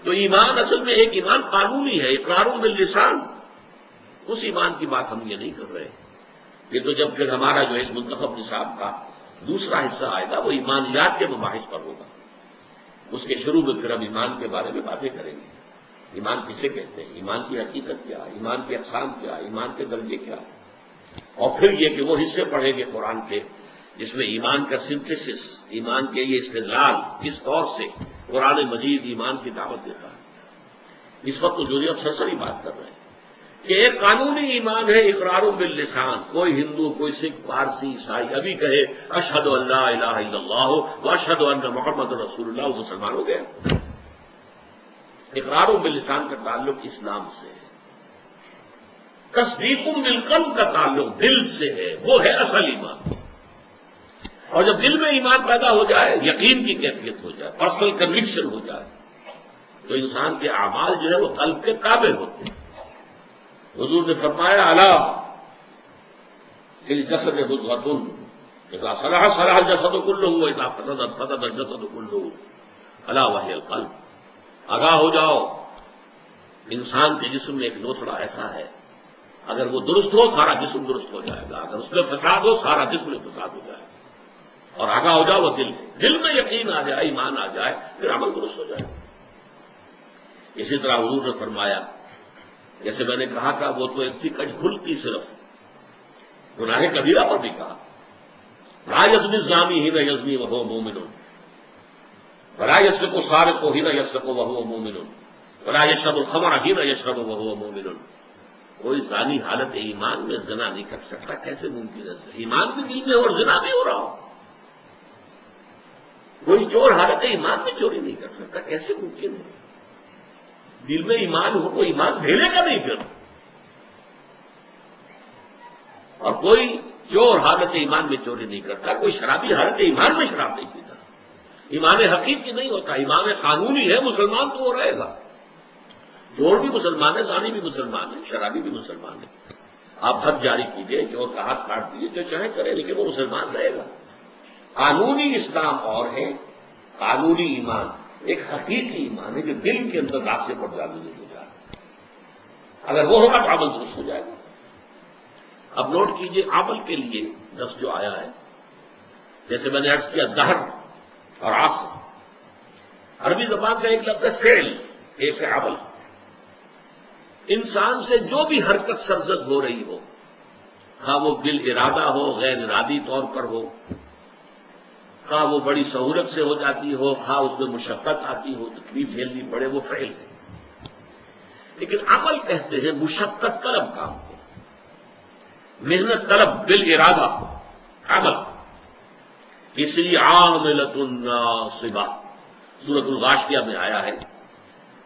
تو ایمان اصل میں ایک ایمان قانونی ہے، اقرار باللسان. اس ایمان کی بات ہم یہ نہیں کر رہے. یہ تو جب پھر ہمارا جو اس منتخب نصاب کا دوسرا حصہ آئے گا وہ ایمانیات کے مباحث پر ہوگا. اس کے شروع میں پھر ہم ایمان کے بارے میں باتیں کریں گے. ایمان کسے کہتے ہیں، ایمان کی حقیقت کیا، ایمان کی اقسام کیا، ایمان کے درجے کیا، اور پھر یہ کہ وہ حصے پڑھیں گے قرآن کے جس میں ایمان کا سنتھیسس، ایمان کے یہ استدلال کس طور سے قرآن مجید ایمان کی دعوت دیتا ہے. اس وقت تو جو اب سرسری بات کر رہے ہیں کہ ایک قانونی ایمان ہے اقرار باللسان. کوئی ہندو، کوئی سکھ، پارسی، عیسائی ابھی کہے اشہد ان لا الہ الا اللہ و اشہد ان محمد رسول اللہ، وہ مسلمان ہو گیا. اقرار باللسان کا تعلق اسلام سے ہے. تصدیق بالقلب کا تعلق دل سے ہے، وہ ہے اصل ایمان. اور جب دل میں ایمان پیدا ہو جائے، یقین کی کیفیت ہو جائے، پرسنل کنوکشن ہو جائے، تو انسان کے اعمال جو ہے وہ قلب کے تابع ہوتے ہیں. حضور نے فرمایا الا فی الجسد مضغۃ اذا صلح صلح الجسد كله واذا فسدت فسد الجسد كله الا وهي القلب. آگاہ ہو جاؤ، انسان کے جسم میں ایک لوتھڑا ایسا ہے، اگر وہ درست ہو سارا جسم درست ہو جائے گا، اگر اس میں فساد ہو سارا جسم میں فساد ہو جائے گا. اور آگاہ ہو جاؤ وہ دل میں یقین آ جائے، ایمان آ جائے، پھر عمل درست ہو جائے. اسی طرح حضور نے فرمایا، جیسے میں نے کہا تھا وہ تو ایک تھی کچھ بھول کی صرف گناہ کبیرہ پر بھی کہا. لا یزنی الزانی حین یزنی وہو مومن ولا یسرق السارق حین یسرق وہو مومن ولا یشرب الخمر حین یشرب وہو مومن. کوئی زانی حالت ایمان میں زنا نہیں کر سکتا. کیسے ممکن ہے؟ ایمان بھی دل میں اور زنا بھی ہو رہا ہو. کوئی چور حالت ایمان میں چوری نہیں کر سکتا. کیسے ممکن ہے؟ دل میں ایمان ہو تو ایمان بھیلے گا نہیں پھر. اور کوئی چور حالت ایمان میں چوری نہیں کرتا، کوئی شرابی حالت ایمان میں شراب نہیں پیتا. ایمان حقیقی نہیں ہوتا، ایمان قانونی ہے. مسلمان تو وہ رہے گا. چور بھی مسلمان ہے، زانی بھی مسلمان ہے، شرابی بھی مسلمان ہے. آپ حد جاری کیجیے، چور کا ہاتھ کاٹ دیجیے، جو چاہے کرے، لیکن وہ مسلمان رہے گا. قانونی اسلام اور ہے قانونی ایمان ایک حقیقی ایمان ہے جو دل کے اندر راستے پر جانے ہو جائے. اگر وہ ہوگا تو عمل درست ہو جائے گا. اب نوٹ کیجئے عمل کے لیے لفظ جو آیا ہے، جیسے میں نے عرض کیا دہر اور عصر. عربی زبان کا ایک لفظ ہے فعل، ایک ہے عمل. انسان سے جو بھی حرکت سرزد ہو رہی ہو، خواہ وہ بال ارادہ ہو، غیر ارادی طور پر ہو، خواہ وہ بڑی سہولت سے ہو جاتی ہو، خواہ اس میں مشقت آتی ہو، تکلیف جھیلنی پڑے، وہ فعل ہے. لیکن عمل کہتے ہیں مشقت طلب کام کو، محنت طلب بالارادہ عمل. اس لیے عاملۃ ناصبہ سورۃ الغاشیہ میں آیا ہے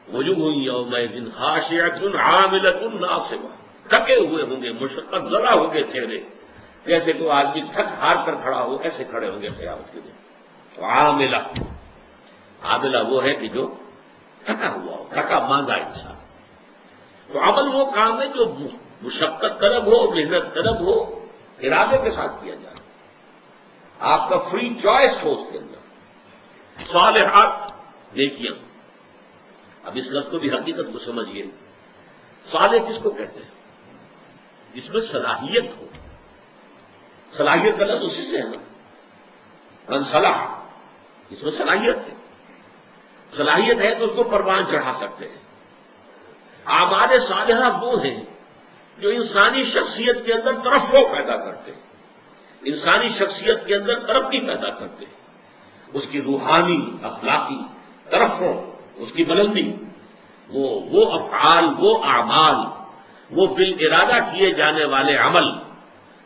وجوہ یومئذ خاشعۃ عاملۃ ناصبہ. تھکے ہوئے ہوں گے، مشقت زدہ ہوں گے چہرے، جیسے کوئی آدمی تھک ہار کر کھڑا ہو، ایسے کھڑے ہوں گے قیامت کے دن. تو عاملہ وہ ہے کہ جو تھکا ہوا ہو، تھکا مانگا انسان. تو عمل وہ کام ہے جو مشقت طلب ہو، محنت طلب ہو، ارادے کے ساتھ کیا جائے، آپ کا فری چوائس ہو اس کے اندر. صالحات دیکھیے، اب اس لفظ کو بھی حقیقت کو سمجھیے. صالح کس کو کہتے ہیں؟ جس میں صلاحیت ہو. صلاحیت کا لفظ اسی سے ہے نا، من صلاح، اس میں صلاحیت ہے. صلاحیت ہے تو اس کو پروان چڑھا سکتے ہیں. اعمال صالحہ وہ ہیں جو انسانی شخصیت کے اندر ترفع پیدا کرتے ہیں، انسانی شخصیت کے اندر ترقی پیدا کرتے ہیں، اس کی روحانی اخلاقی ترفع، اس کی بلندی. وہ افعال، وہ اعمال، وہ بالارادہ کیے جانے والے عمل،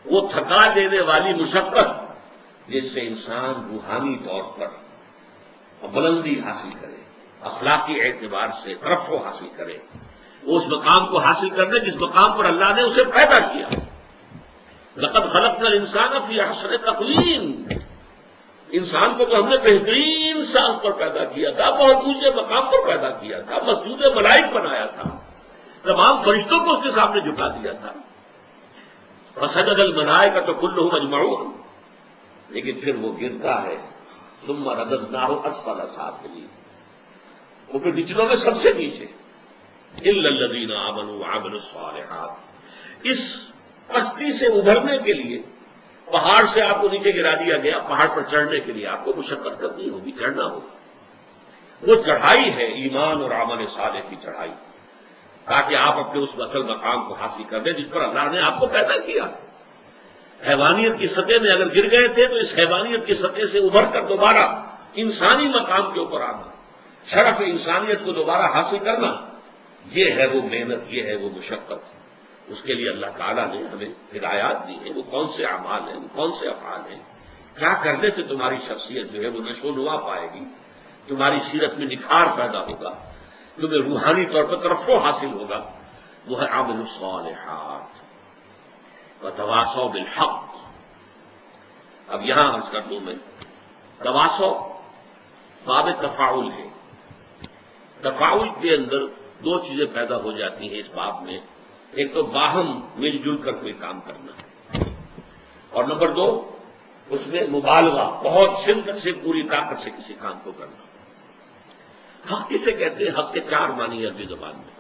وہ تھکا دینے والی مشقت جس سے انسان روحانی طور پر بلندی حاصل کرے، اخلاقی اعتبار سے ترفع حاصل کرے، وہ اس مقام کو حاصل کرنے جس مقام پر اللہ نے اسے پیدا کیا. لقد خلقنا الانسان فی احسن تقویم. انسان کو تو ہم نے بہترین ساخت پر پیدا کیا تھا، بہت اونچے مقام پر پیدا کیا تھا، مسجود ملائک بنایا تھا، تمام فرشتوں کو اس کے سامنے جھکا دیا تھا. فسجد الملائکۃ کلھم اجمعون، لیکن پھر وہ گرتا ہے ثم رددناہ اسفل سافلین، وہ پھر نچلوں میں سب سے نیچے، الا الذین آمنوا وعملوا الصالحات۔ اس پستی سے ابھرنے کے لیے پہاڑ سے آپ کو نیچے گرا دیا گیا، پہاڑ پر چڑھنے کے لیے آپ کو مشقت کرنی ہوگی، چڑھنا ہوگا۔ وہ چڑھائی ہے ایمان اور عمل صالح کی چڑھائی، تاکہ آپ اپنے اس اصل مقام کو حاصل کر دیں جس پر اللہ نے آپ کو پیدا کیا۔ حیوانیت کی سطح میں اگر گر گئے تھے تو اس حیوانیت کی سطح سے ابھر کر دوبارہ انسانی مقام کے اوپر آنا، شرف انسانیت کو دوبارہ حاصل کرنا، یہ ہے وہ محنت، یہ ہے وہ مشقت۔ اس کے لیے اللہ تعالیٰ نے ہمیں ہدایات دی ہیں، وہ کون سے اعمال ہیں، وہ کون سے افعال ہیں، کیا کرنے سے تمہاری شخصیت جو ہے وہ نشو و نما پائے گی، تمہاری سیرت میں نکھار پیدا ہوگا، تمہیں روحانی طور پر ترفع حاصل ہوگا، وہ ہے عمل الصالحات وتواصوا بالحق۔ اب یہاں عرض کر دوں میں، تواصوا باب تفاعل ہے، تفاعل کے اندر دو چیزیں پیدا ہو جاتی ہیں اس باب میں، ایک تو باہم مل جل کر کوئی کام کرنا، اور نمبر دو اس میں مبالغہ، بہت شدت سے پوری طاقت سے کسی کام کو کرنا۔ حق کسے کہتے ہیں؟ حق کے چار معنی عربی زبان میں،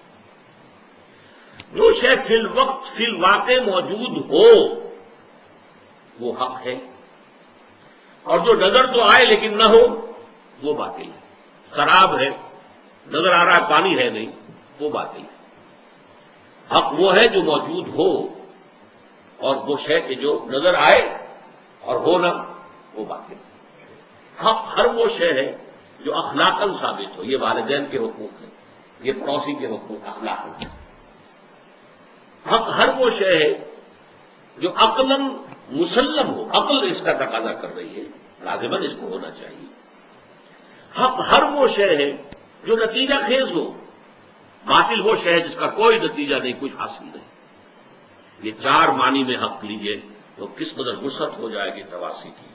جو شے فی الوقت فی الواقع موجود ہو وہ حق ہے، اور جو نظر تو آئے لیکن نہ ہو وہ باطل ہے۔ شراب ہے، نظر آ رہا ہے پانی ہے نہیں، وہ باطل ہے۔ حق وہ ہے جو موجود ہو، اور وہ شے کہ جو نظر آئے اور ہو نہ، وہ باطل ہے۔ حق ہر وہ شے ہے جو اخلاقاً ثابت ہو، یہ والدین کے حقوق ہیں، یہ پڑوسی کے حقوق اخلاقاً ہیں۔ حق ہر وہ شے ہے جو عقلاً مسلم ہو، عقل اس کا تقاضا کر رہی ہے، لازماً اس کو ہونا چاہیے۔ حق ہر وہ شے ہے جو نتیجہ خیز ہو، باطل وہ شے ہے جس کا کوئی نتیجہ نہیں، کچھ حاصل نہیں۔ یہ چار معنی میں حق لیجیے تو کس قدر وسعت ہو جائے گی تواسی کی۔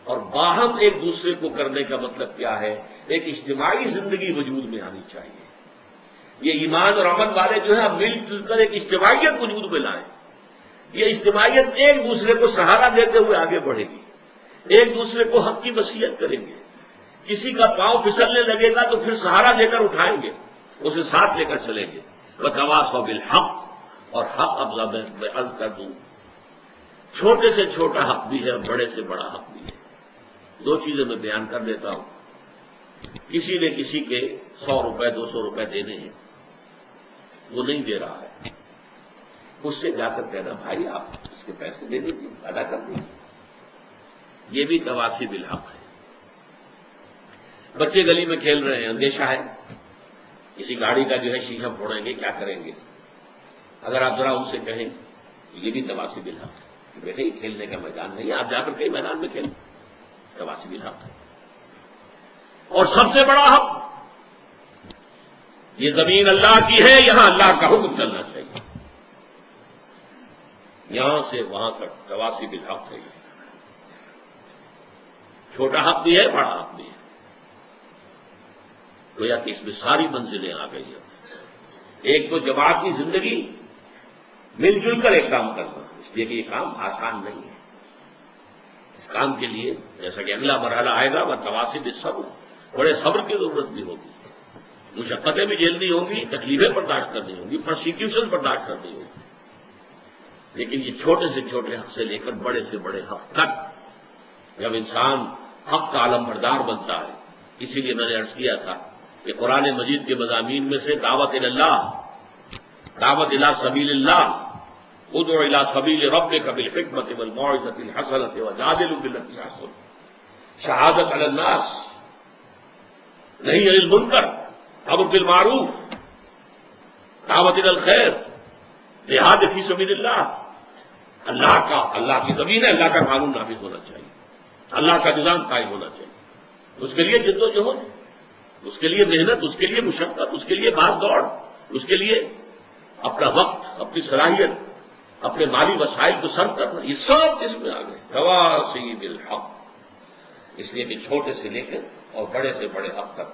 اور باہم ایک دوسرے کو کرنے کا مطلب کیا ہے؟ ایک اجتماعی زندگی وجود میں آنی چاہیے۔ یہ ایمان اور عمل والے جو ہے مل جل کر ایک اجتماعیت وجود میں لائیں۔ یہ اجتماعیت ایک دوسرے کو سہارا دیتے ہوئے آگے بڑھے گی، ایک دوسرے کو حق کی وصیت کریں گے۔ کسی کا پاؤں پھسلنے لگے گا تو پھر سہارا دے کر اٹھائیں گے، اسے ساتھ لے کر چلیں گے۔ وتواصوا بالحق، اور حق اب میں عرض کر دوں، چھوٹے سے چھوٹا حق بھی ہے اور بڑے سے بڑا حق بھی ہے۔ دو چیزیں میں بیان کر دیتا ہوں۔ کسی نے کسی کے 100 روپے 200 روپے دینے ہیں، وہ نہیں دے رہا ہے، اس سے جا کر کہنا بھائی آپ اس کے پیسے دے دیجیے، ادا کر دیجیے، یہ بھی تواصی بالحق ہے۔ بچے گلی میں کھیل رہے ہیں، اندیشہ ہے کسی گاڑی کا جو ہے شیشہ پھوڑیں گے، کیا کریں گے؟ اگر آپ ذرا ان سے کہیں تو یہ بھی تواصی بالحق ہے کہ بیٹے یہ کھیلنے کا میدان نہیں ہے، آپ جا کر کئی میدان میں کھیلیں، تواصی بالحق ہے۔ اور سب سے بڑا حق، یہ زمین اللہ کی ہے، یہاں اللہ کا حکم چلنا چاہیے، یہاں سے وہاں تک تواصی بالحق ہے۔ چھوٹا حق بھی ہے، بڑا حق بھی ہے، گویا کہ اس میں ساری منزلیں آ گئی ہیں۔ ایک تو جماعتی زندگی، مل جل کر ایک کام کرنا، اس لیے کہ یہ کام آسان نہیں ہے۔ اس کام کے لیے جیسا کہ اگلا مرحلہ آئے گا وہ تواصی بالصبر، بڑے صبر کی ضرورت بھی ہوگی، مشقتیں بھی جھیلنی ہوں گی، تکلیفیں برداشت کرنی ہوں گی، پرسیکیوشن برداشت کرنی ہوگی۔ لیکن یہ چھوٹے سے چھوٹے حق سے لے کر بڑے سے بڑے حق تک جب انسان حق کا علم بردار بنتا ہے، اسی لیے میں نے عرض کیا تھا کہ قرآن مجید کے مضامین میں سے دعوت اللہ، دعوت الی سبیل اللہ، ادع الی سبیل ربک بالحکمۃ والموعظۃ الحسنۃ وجادلوا بالتي احسن، شہادت علی الناس، نہی عن المنکر، امر بالمعروف، دعوت الی الخیر، جہاد فی سبیل اللہ۔ اللہ کی زمین ہے، اللہ کا قانون نافذ ہونا چاہیے، اللہ کا نظام قائم ہونا چاہیے۔ اس کے لیے جد و جہد، اس کے لیے محنت، اس کے لیے مشقت، اس کے لیے بھاگ دوڑ، اس کے لیے اپنا وقت، اپنی صلاحیت، اپنے مالی وسائل کو صرف کرنا، یہ سب اس میں آ گئے، تواصی بالحق۔ اس لیے کہ چھوٹے سے لے کر اور بڑے سے بڑے حق تک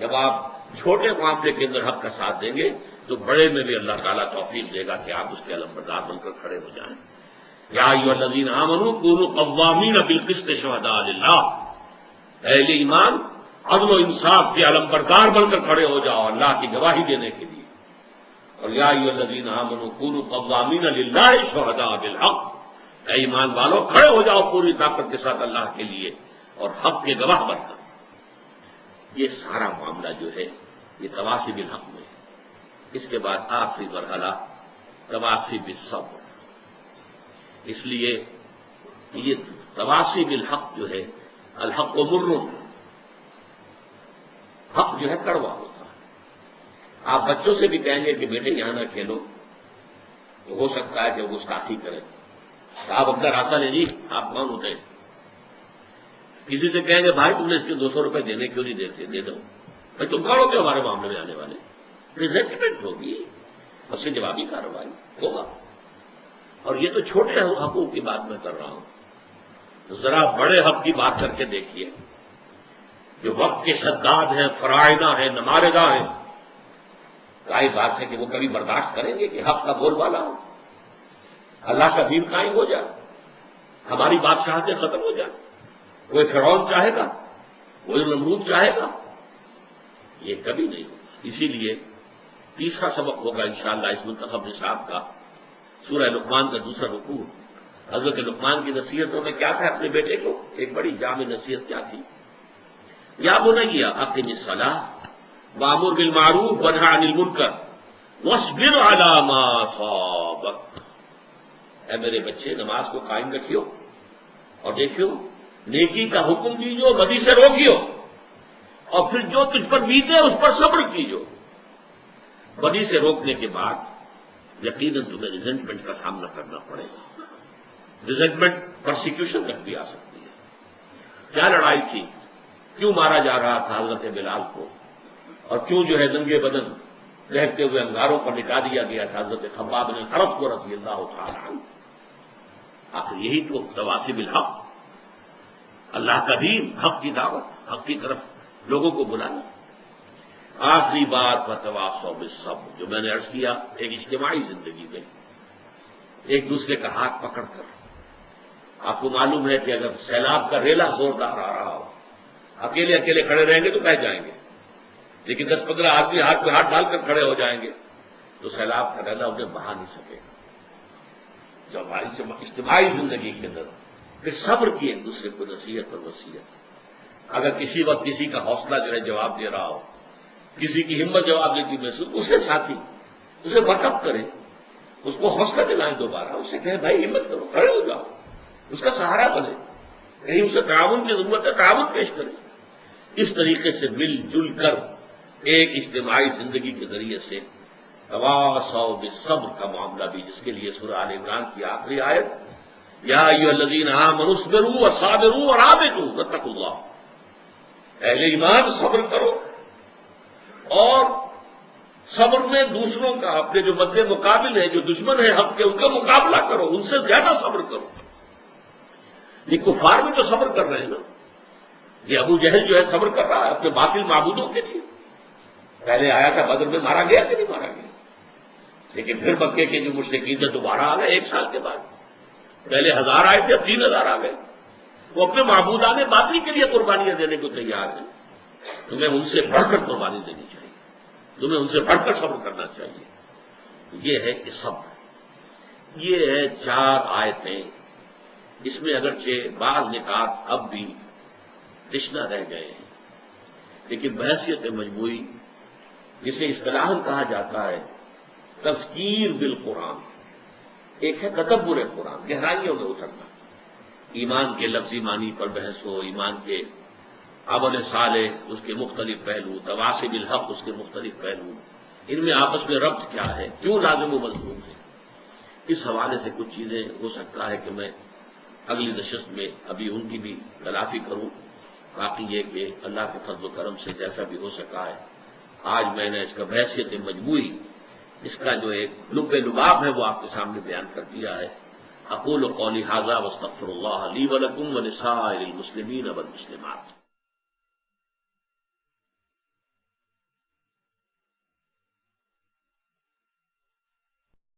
جب آپ چھوٹے معاملے کے اندر حق کا ساتھ دیں گے تو بڑے میں بھی اللہ تعالیٰ توفیق دے گا کہ آپ اس کے علمبردار بن کر کھڑے ہو جائیں۔ یا ایھا الذین آمنوا کونوا قوامین بالقسط شہداء للہ، اہل ایمان عدل و انصاف کے علمبردار بن کر کھڑے ہو جاؤ اللہ کی گواہی دینے کے لیے۔ اور یا ایھا الذین آمنوا کونوا قوامین للہ شہداء بالحق، اے ایمان والو کھڑے ہو جاؤ پوری طاقت کے ساتھ اللہ کے لیے اور حق کے گواہ بن کر۔ یہ سارا معاملہ جو ہے یہ تواصی بالحق میں ہے۔ اس کے بعد آخری مرحلہ تواصی بالصبر، اس لیے یہ تواصی بالحق جو ہے، الحق مر، حق جو ہے کڑوا ہوتا ہے۔ آپ بچوں سے بھی کہیں گے کہ بیٹے یہاں نہ کھیلو تو ہو سکتا ہے کہ وہ گستاخی کریں، آپ اپنا راستہ لیں جی، آپ کون ہوتے ہیں؟ کسی سے کہیں گے بھائی تم نے اس کے 200 روپے دینے کیوں نہیں دیتے، دے دو بھائی، تم کون ہوتے ہو ہمارے معاملے میں آنے والے؟ ریزنٹمنٹ ہوگی، اس سے جوابی کارروائی ہوگا۔ اور یہ تو چھوٹے حقوق کی بات میں کر رہا ہوں، ذرا بڑے حق کی بات کر کے دیکھیے، جو وقت کے شداد ہیں، فرائض ہیں، نمارضہ ہیں، ظاہر بات ہے کہ وہ کبھی برداشت کریں گے کہ حق کا بول بالا ہو، اللہ کا دین قائم ہو جائے، ہماری بادشاہتیں ختم ہو جائیں؟ کوئی فرعون چاہے گا؟ کوئی نمرود چاہے گا؟ یہ کبھی نہیں ہوگا۔ اسی لیے تیسرا سبق ہوگا انشاءاللہ اس منتخب نصاب کا، سورہ لقمان کا دوسرا رکوع۔ حضرت لقمان کی نصیحتوں میں کیا تھا اپنے بیٹے کو؟ ایک بڑی جامع نصیحت کیا تھی؟ یا بنی اقم الصلاۃ وامر بالمعروف وانھ عن المنکر واصبر علی ما اصابک، اے میرے بچے نماز کو قائم رکھیو اور دیکھیو نیکی کا حکم دیجو، بدی سے روکیو، اور پھر جو تجھ پر بیتے اس پر صبر کیجو۔ بدی سے روکنے کے بعد یقیناً تمہیں ریزنٹمنٹ کا سامنا کرنا پڑے گا، ریزنٹمنٹ پرسیکیوشن تک بھی آ سکتی ہے۔ کیا لڑائی تھی؟ کیوں مارا جا رہا تھا حضرت بلال کو، اور کیوں جو ہے ننگے بدن رہتے ہوئے انگاروں پر لٹا دیا گیا تھا حضرت خباب بن الارت کو رضی اللہ تعالی عنہ؟ آخر یہی تو تواصی بالحق، اللہ کا دین، حق کی دعوت، حق کی طرف لوگوں کو بلانا۔ آخری بات وتواصوا بالصبر، جو میں نے عرض کیا، ایک اجتماعی زندگی میں ایک دوسرے کا ہاتھ پکڑ کر، آپ کو معلوم ہے کہ اگر سیلاب کا ریلا زوردار آ رہا ہو، اکیلے اکیلے کھڑے رہیں گے تو بہہ جائیں گے، لیکن 10-15 آدمی ہاتھ میں ہاتھ ڈال کر کھڑے ہو جائیں گے تو سیلاب کا ریلا انہیں بہا نہیں سکے گا۔ جب ہماری اجتماعی زندگی کے اندر پھر صبر کی ایک دوسرے کو نصیحت اور وصیت، اگر کسی وقت کسی کا حوصلہ جو ہے جواب دے رہا ہو، کسی کی ہمت جواب دیتی محسوس، اسے ساتھی اسے برکت کرے، اس کو حوصلہ دلائیں، دوبارہ اسے کہیں بھائی ہمت کرو، کھڑے ہو جاؤ، اس کا سہارا بنے، کہیں اسے تعاون کی ضرورت ہے تعاون پیش کرے۔ اس طریقے سے مل جل کر ایک اجتماعی زندگی کے ذریعے سے تواصوا بالصبر کا معاملہ بھی، جس کے لیے سورہ آل عمران کی آخری آیت یا ایھا الذین آمنوا اصبروا وصابروا ورابطوا واتقوا اللہ، اہل ایمان صبر کرو، اور صبر میں دوسروں کا، اپنے جو مد مقابل ہے، جو دشمن ہے حق کے، ان کا مقابلہ کرو، ان سے زیادہ صبر کرو۔ یہ کفار بھی تو صبر کر رہے ہیں نا، یہ ابو جہل جو ہے صبر کر رہا ہے اپنے باطل معبودوں کے لیے، پہلے آیا تھا بدر میں، مارا گیا کہ نہیں مارا گیا؟ لیکن پھر مکے کے جو مشرکین تھے دوبارہ آ گئے 1 سال کے بعد، پہلے 1000 آئے تھے اب 3000 آ گئے، وہ اپنے معبودان باطل کے لیے قربانیاں دینے کو تیار ہیں۔ تمہیں ان سے بڑھ کر قربانی دینی چاہیے، تمہیں ان سے بڑھ کر صبر کرنا چاہیے۔ یہ ہے کہ صبر، یہ ہے 4 آیتیں، اس میں اگرچہ بعض نکات اب بھی تشنہ رہ گئے ہیں، لیکن بحیثیت مجموعی جسے اصطلاحاً کہا جاتا ہے تذکیر بالقرآن، ایک ہے تدبر قرآن، گہرائیوں میں اترنا، ایمان کے لفظی معنی پر بحث ہو، ایمان کے عمل صالح اس کے مختلف پہلو، تواصی بالحق اس کے مختلف پہلو، ان میں آپس میں ربط کیا ہے، کیوں لازم و ملزوم ہے، اس حوالے سے کچھ چیزیں ہو سکتا ہے کہ میں اگلی نشست میں ابھی ان کی بھی تلافی کروں۔ باقی یہ کہ اللہ کے فضل و کرم سے جیسا بھی ہو سکا ہے، آج میں نے اس کا بحیثیت مجموعی، اس کا جو ایک لب لباب ہے وہ آپ کے سامنے بیان کر دیا ہے۔ اقول قولی ھذا واستغفر اللہ لی ولکم ولسائر المسلمین والمسلمات۔